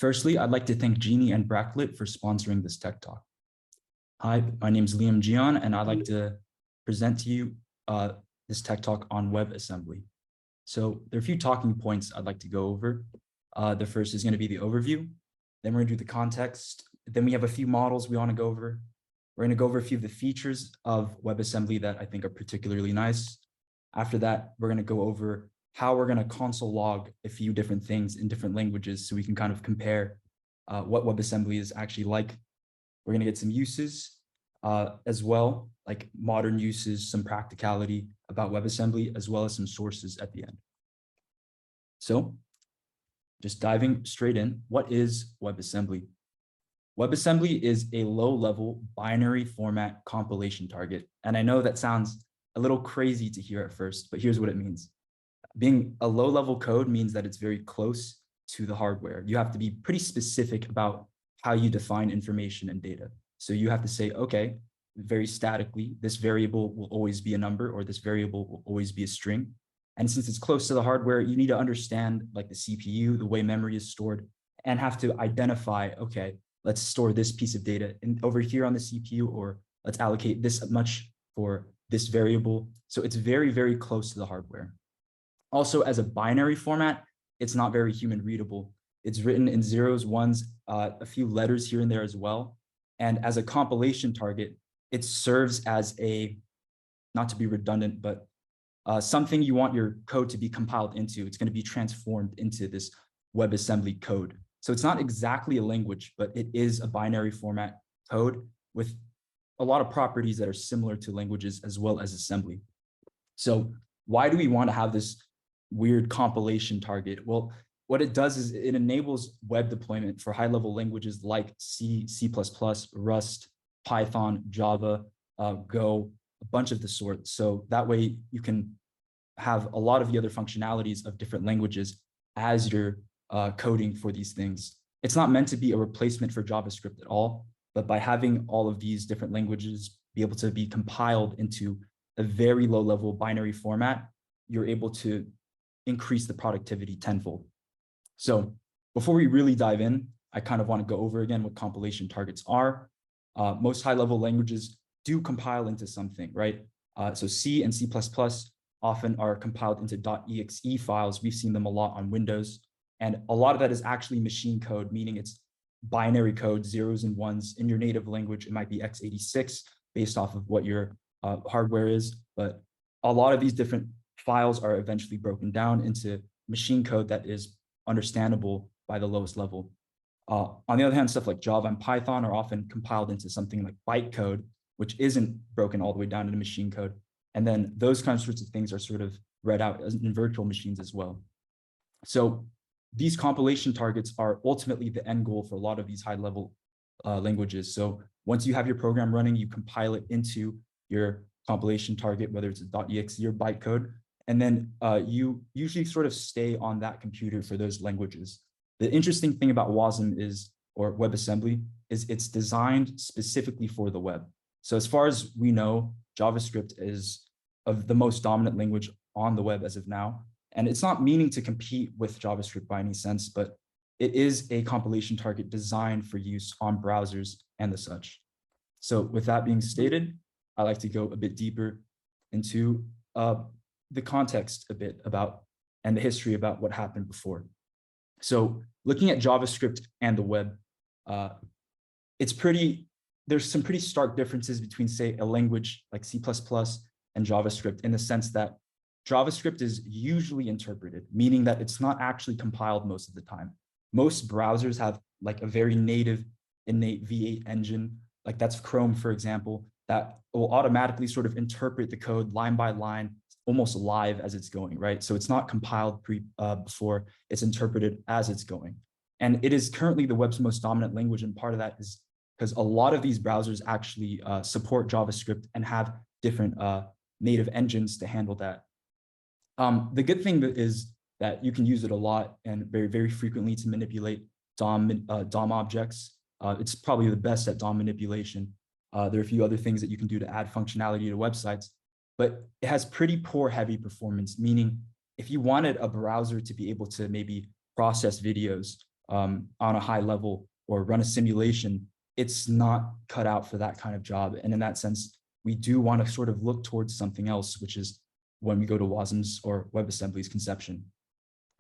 Firstly, I'd like to thank Jeeny and Bractlet for sponsoring this tech talk. Hi, my name is Jeon, and I'd like to present to you this tech talk on WebAssembly. So there are a few talking points I'd like to go over. The first is going to be the overview. Then we're going to do the context. Then we have a few models we want to go over. We're going to go over a few of the features of WebAssembly that I think are particularly nice. After that, we're going to go over how we're going to console log a few different things in different languages so we can kind of compare what WebAssembly is actually like. We're going to get some uses as well, like modern uses, some practicality about WebAssembly, as well as some sources at the end. So just diving straight in, what is WebAssembly? WebAssembly is a low-level binary format compilation target. And I know that sounds a little crazy to hear at first, but here's what it means. Being a low-level code means that it's very close to the hardware. You have to be pretty specific about how you define information and data. So you have to say, okay, very statically, this variable will always be a number, or this variable will always be a string. And since it's close to the hardware, you need to understand like the CPU, the way memory is stored, and have to identify, okay, let's store this piece of data over here on the CPU, or let's allocate this much for this variable. So it's very, very close to the hardware. Also, as a binary format, it's not very human readable. It's written in zeros, ones, a few letters here and there as well. And as a compilation target, it serves as a, not to be redundant, but something you want your code to be compiled into. It's going to be transformed into this WebAssembly code. So it's not exactly a language, but it is a binary format code with a lot of properties that are similar to languages as well as assembly. So why do we want to have this weird compilation target? Well, what it does is it enables web deployment for high-level languages like C, C++, Rust, Python, Java, Go, a bunch of the sort. So that way you can have a lot of the other functionalities of different languages as you're coding for these things. It's not meant to be a replacement for JavaScript at all, but by having all of these different languages be able to be compiled into a very low-level binary format, you're able to increase the productivity tenfold. So before we really dive in, I kind of want to go over again what compilation targets are. Most high-level languages do compile into something, right? So C and C++ often are compiled into .exe files. We've seen them a lot on Windows. And a lot of that is actually machine code, meaning it's binary code, zeros and ones. In your native language, it might be x86 based off of what your hardware is. But a lot of these different files are eventually broken down into machine code that is understandable by the lowest level. On the other hand, stuff like Java and Python are often compiled into something like bytecode, which isn't broken all the way down into machine code. And then those kinds of sorts of things are sort of read out in virtual machines as well. So these compilation targets are ultimately the end goal for a lot of these high-level languages. So once you have your program running, you compile it into your compilation target, whether it's a .exe or bytecode, and then you usually sort of stay on that computer for those languages. The interesting thing about WASM is, or WebAssembly, is it's designed specifically for the web. So as far as we know, JavaScript is of the most dominant language on the web as of now. And it's not meaning to compete with JavaScript by any sense, but it is a compilation target designed for use on browsers and the such. So with that being stated, I like to go a bit deeper into the context a bit about and the history about what happened before. So looking at JavaScript and the web, there's some pretty stark differences between, say, a language like C++ and JavaScript in the sense that JavaScript is usually interpreted, meaning that it's not actually compiled most of the time. Most browsers have like a very native, innate V8 engine, like that's Chrome, for example, that will automatically sort of interpret the code line by line, almost live as it's going, right? So it's not compiled before, it's interpreted as it's going. And it is currently the web's most dominant language, and part of that is because a lot of these browsers actually support JavaScript and have different native engines to handle that. The good thing is that you can use it a lot and very, very frequently to manipulate DOM objects. It's probably the best at DOM manipulation. There are a few other things that you can do to add functionality to websites, but it has pretty poor heavy performance, meaning if you wanted a browser to be able to maybe process videos on a high level or run a simulation, it's not cut out for that kind of job. And in that sense, we do want to sort of look towards something else, which is when we go to WASM's or WebAssembly's conception.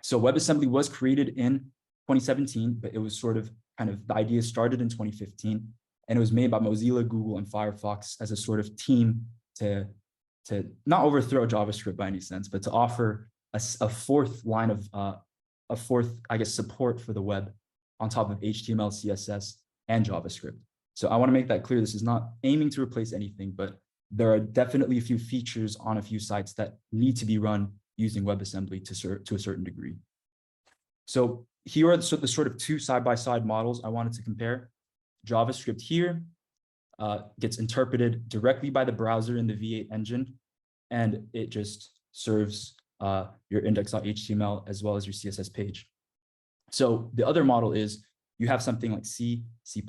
So WebAssembly was created in 2017, but it was sort of the idea started in 2015, and it was made by Mozilla, Google, and Firefox as a sort of team to not overthrow JavaScript by any sense, but to offer a fourth line of I guess, support for the web on top of HTML, CSS, and JavaScript. So I want to make that clear. This is not aiming to replace anything, but there are definitely a few features on a few sites that need to be run using WebAssembly to a certain degree. So here are the sort of two side-by-side models I wanted to compare. JavaScript here gets interpreted directly by the browser in the V8 engine, and it just serves your index.html as well as your CSS page. So the other model is you have something like C, C++,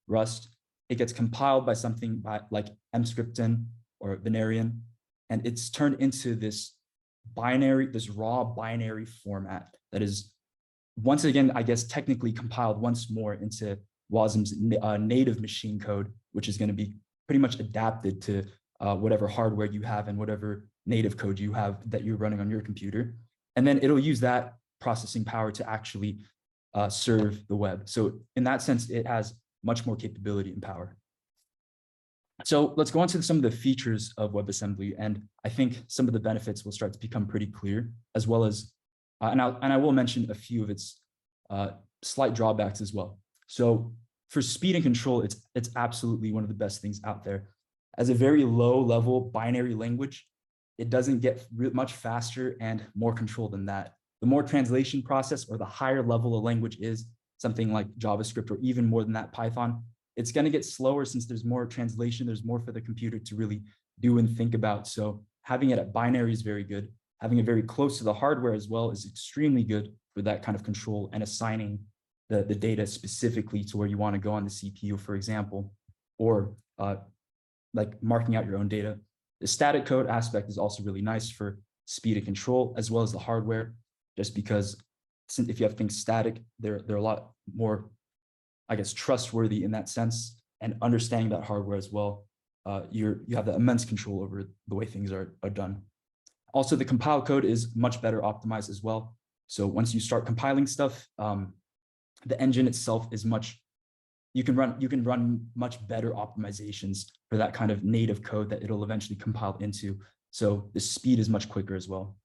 Rust. It gets compiled by something like Emscripten or Venerian, and it's turned into this raw binary format that is, once again, I guess, technically compiled once more into WASM's native machine code, which is going to be pretty much adapted to whatever hardware you have and whatever native code you have that you're running on your computer. And then it'll use that processing power to actually serve the web. So in that sense, it has much more capability and power. So let's go on to some of the features of WebAssembly. And I think some of the benefits will start to become pretty clear, as well as, and I will mention a few of its slight drawbacks as well. So for speed and control, it's absolutely one of the best things out there. As a very low level binary language, it doesn't get much faster and more control than that. The more translation process or the higher level a language is, something like JavaScript or even more than that, Python, it's going to get slower since there's more translation, there's more for the computer to really do and think about. So having it at binary is very good. Having it very close to the hardware as well is extremely good for that kind of control and assigning the data specifically to where you want to go on the CPU, for example, or like marking out your own data. The static code aspect is also really nice for speed and control, as well as the hardware, just because if you have things static, they're a lot more, I guess, trustworthy in that sense, and understanding that hardware as well. You have the immense control over the way things are done. Also, the compile code is much better optimized as well. So once you start compiling stuff, the engine itself is you can run much better optimizations for that kind of native code that it'll eventually compile into. So the speed is much quicker as well.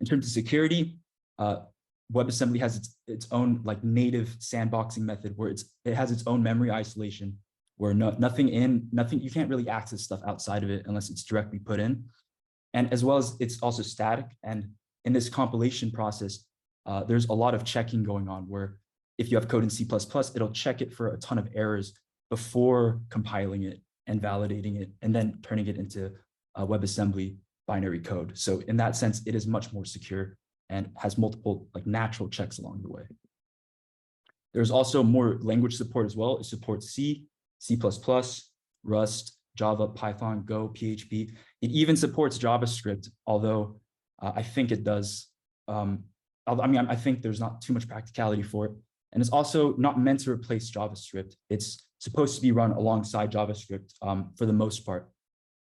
In terms of security, WebAssembly has its own like native sandboxing method where it has its own memory isolation, where you can't really access stuff outside of it unless it's directly put in. And as well as it's also static. And in this compilation process, there's a lot of checking going on where if you have code in C++, it'll check it for a ton of errors before compiling it and validating it and then turning it into WebAssembly binary code. So in that sense, it is much more secure and has multiple like natural checks along the way. There's also more language support as well. It supports C, C++, Rust, Java, Python, Go, PHP. It even supports JavaScript, although I think it does. I think there's not too much practicality for it. And it's also not meant to replace JavaScript. It's supposed to be run alongside JavaScript for the most part.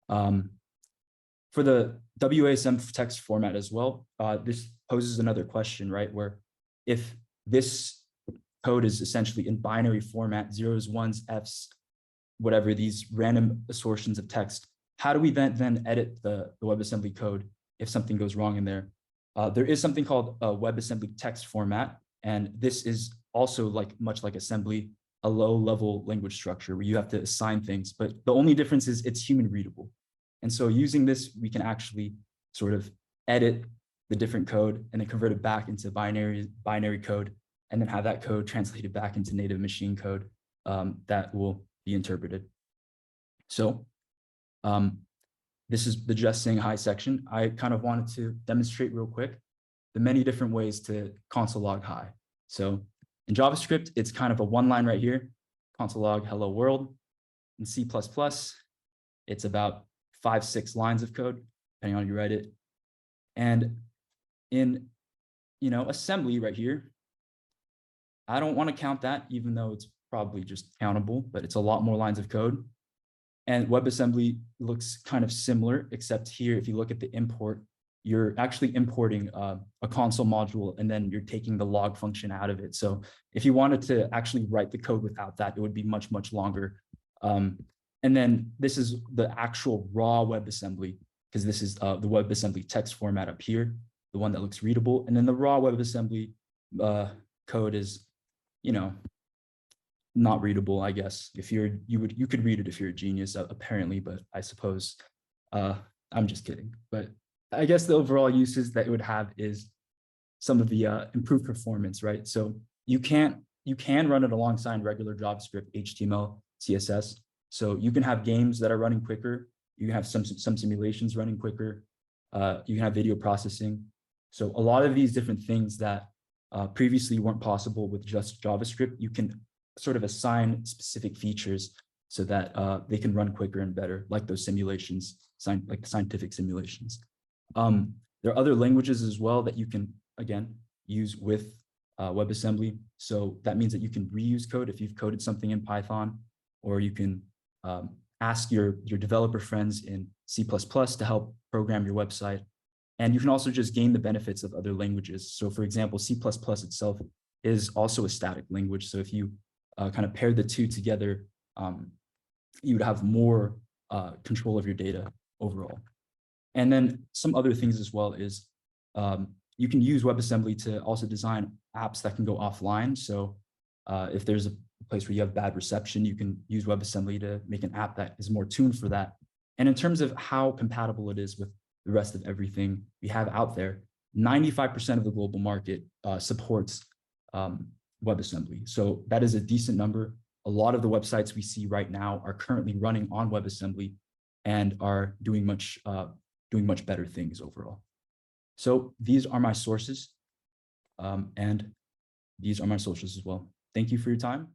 For the WASM text format as well, this poses another question, right? Where if this code is essentially in binary format, zeros, ones, Fs, whatever, these random assortions of text, how do we then edit the WebAssembly code if something goes wrong in there? There is something called a WebAssembly text format, and this is also much like assembly, a low-level language structure where you have to assign things, but the only difference is it's human readable. And so using this, we can actually sort of edit the different code and then convert it back into binary code, and then have that code translated back into native machine code that will be interpreted. So this is the just saying hi section. I kind of wanted to demonstrate real quick the many different ways to console.log hi. So in JavaScript, it's kind of a one line right here, console.log hello world. In C++, it's about 5-6 lines of code, depending on how you write it. And in assembly right here, I don't want to count that, even though it's probably just countable, but it's a lot more lines of code. And WebAssembly looks kind of similar, except here, if you look at the import, you're actually importing a console module, and then you're taking the log function out of it. So if you wanted to actually write the code without that, it would be much, much longer. And then this is the actual raw WebAssembly, because this is the WebAssembly text format up here, the one that looks readable. And then the raw WebAssembly code is, not readable, I guess. If you could read it if you're a genius, apparently, but I suppose I'm just kidding. But I guess the overall uses that it would have is some of the improved performance, right? So you can run it alongside regular JavaScript, HTML, CSS. So you can have games that are running quicker. You can have some simulations running quicker. You can have video processing. So a lot of these different things that previously weren't possible with just JavaScript, you can sort of assign specific features so that they can run quicker and better, like those simulations, like the scientific simulations. There are other languages as well that you can, again, use with WebAssembly. So that means that you can reuse code if you've coded something in Python, or you can ask your developer friends in C++ to help program your website. And you can also just gain the benefits of other languages. So for example, C++ itself is also a static language. So if you kind of pair the two together, you would have more control of your data overall. And then some other things as well is you can use WebAssembly to also design apps that can go offline. So if there's a place where you have bad reception, you can use WebAssembly to make an app that is more tuned for that. And in terms of how compatible it is with the rest of everything we have out there, 95% of the global market supports WebAssembly. So that is a decent number. A lot of the websites we see right now are currently running on WebAssembly and are doing much better things overall. So these are my sources, and these are my socials as well. Thank you for your time.